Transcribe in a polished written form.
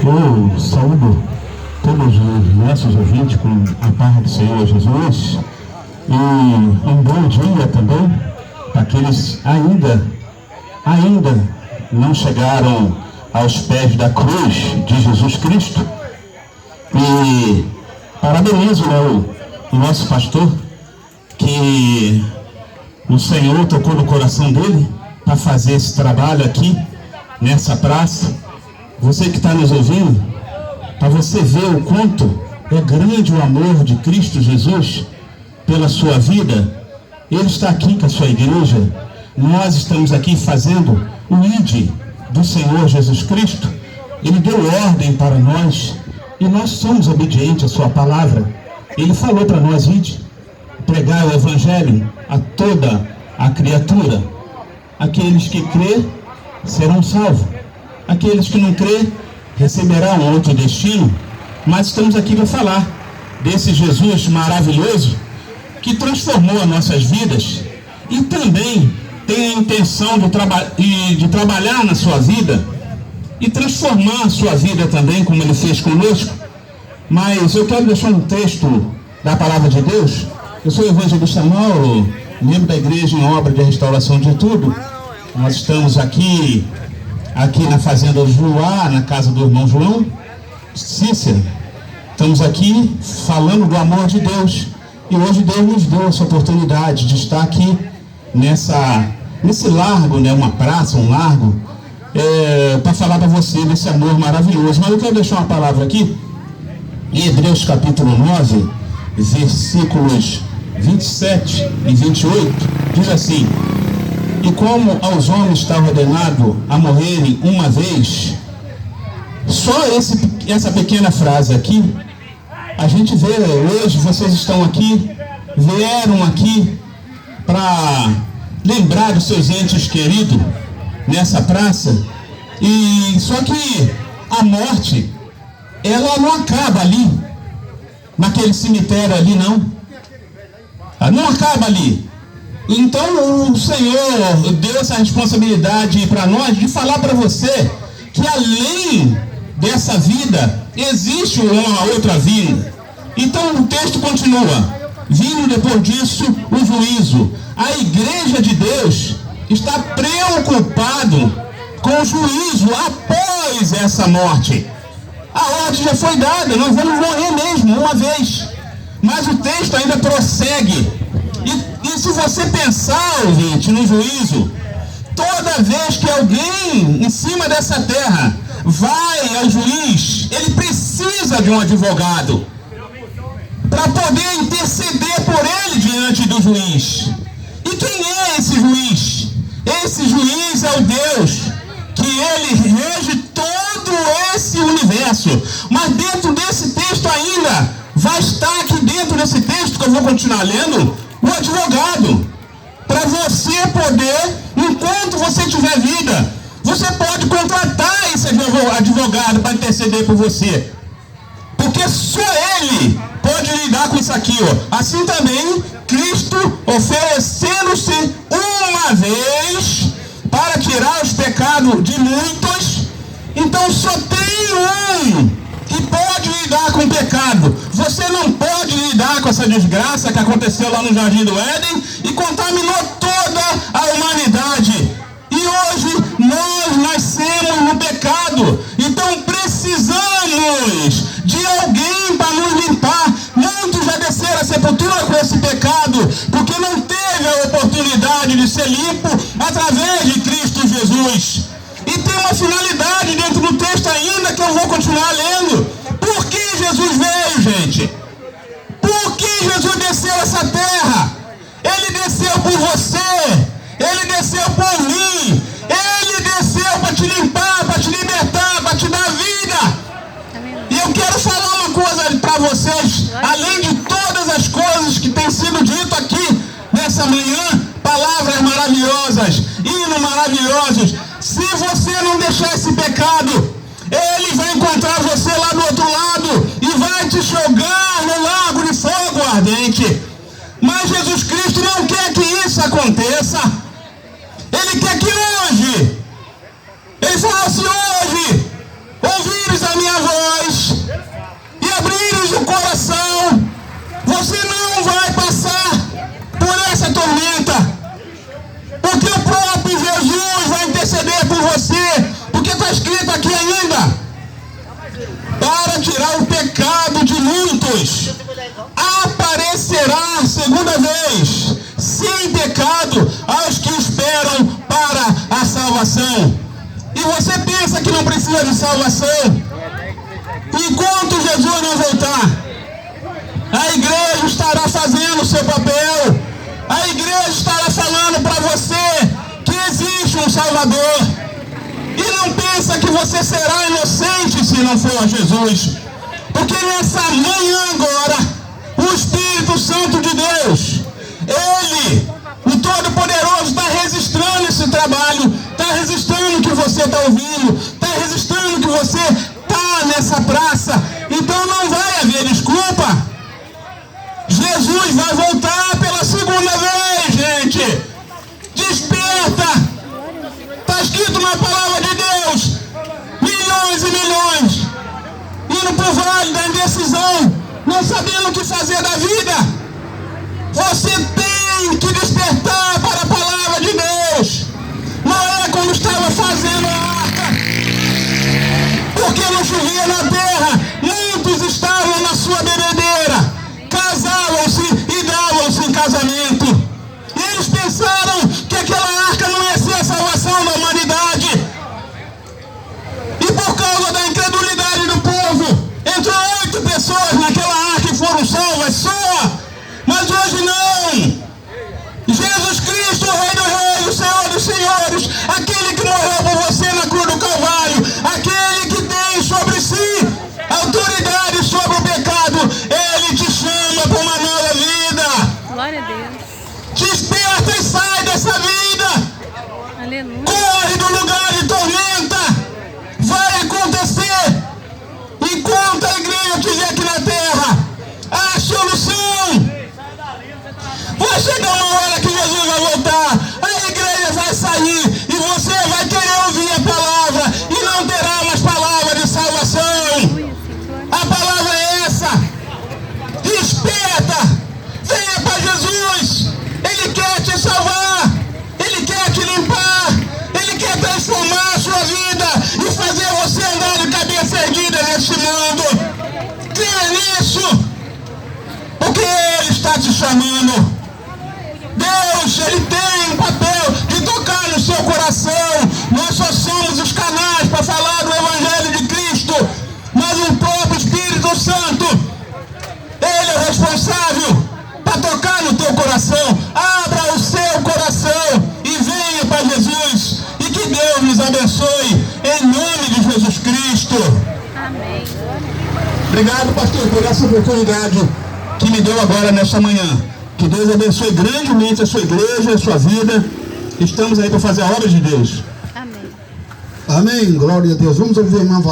Eu saúdo todos os nossos ouvintes com a paz do Senhor Jesus e um bom dia também para aqueles ainda não chegaram aos pés da cruz de Jesus Cristo. E parabenizo, né, o nosso pastor, que o Senhor tocou no coração dele para fazer esse trabalho aqui nessa praça. Você que está nos ouvindo, para você ver o quanto é grande o amor de Cristo Jesus pela sua vida. Ele está aqui com a sua igreja. Nós estamos aqui fazendo o ID do Senhor Jesus Cristo. Ele deu ordem para nós e nós somos obedientes à sua palavra. Ele falou para nós: ide, pregar o evangelho a toda a criatura. Aqueles que crê serão salvos. Aqueles que não crê receberão outro destino. Mas estamos aqui para falar desse Jesus maravilhoso que transformou as nossas vidas e também tem a intenção de trabalhar na sua vida e transformar a sua vida também, como ele fez conosco. Mas eu quero deixar um texto da palavra de Deus. Eu sou o evangelista Mauro, membro da igreja em obra de restauração de tudo. Nós estamos aqui na fazenda do Juá, na casa do irmão João Cícero. Estamos aqui falando do amor de Deus. E hoje Deus nos deu essa oportunidade de estar aqui nesse largo, né, uma praça, um largo, para falar para você desse amor maravilhoso. Mas eu quero deixar uma palavra aqui, em Hebreus capítulo 9, versículos 27 e 28, diz assim: e como aos homens está ordenado a morrerem uma vez, só essa pequena frase aqui, a gente vê hoje, vocês estão aqui, vieram aqui para lembrar dos seus entes queridos nessa praça. E só que a morte, ela não acaba ali, naquele cemitério ali, não. Ela não acaba ali. Então o Senhor deu essa responsabilidade para nós de falar para você que além dessa vida existe uma outra vida. Então o texto continua: vindo depois disso o juízo. A igreja de Deus está preocupado com o juízo após essa morte. A ordem já foi dada, nós vamos morrer mesmo uma vez. Mas o texto ainda prossegue. E se você pensar, ouvinte, no juízo, toda vez que alguém em cima dessa terra vai ao juiz, ele precisa de um advogado para poder interceder por ele diante do juiz. E quem é esse juiz? Esse juiz é o Deus que ele rege todo esse universo. Mas dentro desse texto ainda vai estar aqui dentro desse texto, que eu vou continuar lendo, o advogado. Para você poder, enquanto você tiver vida, você pode contratar esse advogado para interceder por você. Porque só ele pode lidar com isso aqui, ó. Assim também, Cristo oferecendo-se uma vez para tirar os pecados de muitos. Então só tem um que pode lidar com o pecado. Você não pode lidar com essa desgraça que aconteceu lá no Jardim do Éden e contaminou toda a humanidade. E hoje nós nascemos no pecado. Então precisamos de alguém para nos limpar. Muitos já desceram a sepultura com esse pecado, porque não teve a oportunidade de ser limpo através de Cristo Jesus. E tem uma finalidade dentro do texto ainda que eu vou continuar lendo. Por que Jesus veio, gente? Por que Jesus desceu essa terra? Ele desceu por você. Ele desceu por mim. Ele desceu para te limpar, para te libertar, para te dar vida. E eu quero falar uma coisa para vocês. Além de todas as coisas que têm sido dito aqui nessa manhã, palavras maravilhosas, hinos maravilhosos. Se você não deixar esse pecado, ele vai encontrar você lá do outro lado e vai te jogar no lago de fogo ardente. Mas Jesus Cristo não quer que isso aconteça. Ele quer que hoje, ele falou assim: hoje, ouvires a minha Jesus aparecerá segunda vez, sem pecado, aos que esperam para a salvação. E você pensa que não precisa de salvação? Enquanto Jesus não voltar, a igreja estará fazendo o seu papel. A igreja estará falando para você que existe um Salvador. E não pensa que você será inocente se não for Jesus. Porque nessa manhã agora, o Espírito Santo de Deus, Ele, o Todo-Poderoso, está registrando esse trabalho, está registrando que você está ouvindo, está registrando que você está nessa praça. Então não vai haver desculpa. Jesus vai voltar pela segunda vez, gente. Desperta. Está escrito na palavra de Deus, milhões e milhões indo para o vale da indecisão, não sabendo o que fazer da vida. Você tem que despertar para a palavra de Deus. Noé, quando estava fazendo a arca, porque não chovia na terra, muitos estavam na sua bebedeira, casavam-se e davam-se em casamento. E eles pensaram que aquela arca não ia ser a salvação da humanidade. E por causa da incredulidade do povo, entrou 8 pessoas naquela arca e foram salvas só. Mas hoje não. Jesus Cristo, o Rei dos Reis, o Senhor dos Senhores, aquele que morreu por você na cruz do Calvário, aquele que tem sobre si autoridade sobre o pecado, Ele te chama para uma nova vida. Glória a Deus. Desperta e sai dessa vida. Aleluia. Corre do lugar de tormenta. Vai acontecer. Enquanto a igreja estiver aqui na terra, a solução. Vai chegar uma hora que Jesus vai voltar, a igreja vai sair e você vai querer ouvir a palavra e não terá mais palavra de salvação. A palavra é essa. Desperta. Venha para Jesus. Ele quer te salvar. Ele quer te limpar. Ele quer transformar a sua vida e fazer você andar de cabeça erguida neste mundo. Creia nisso. Porque Ele está te chamando. Deus, Ele tem um papel de tocar no seu coração. Nós só somos os canais para falar do Evangelho de Cristo. Mas o próprio Espírito Santo, Ele é o responsável para tocar no teu coração. Abra o seu coração e venha para Jesus. E que Deus nos abençoe em nome de Jesus Cristo. Amém. Obrigado, pastor, por essa oportunidade que me deu agora nesta manhã. Que Deus abençoe grandemente a sua igreja, a sua vida. Estamos aí para fazer a obra de Deus. Amém. Amém. Glória a Deus. Vamos ouvir a irmã Valéria.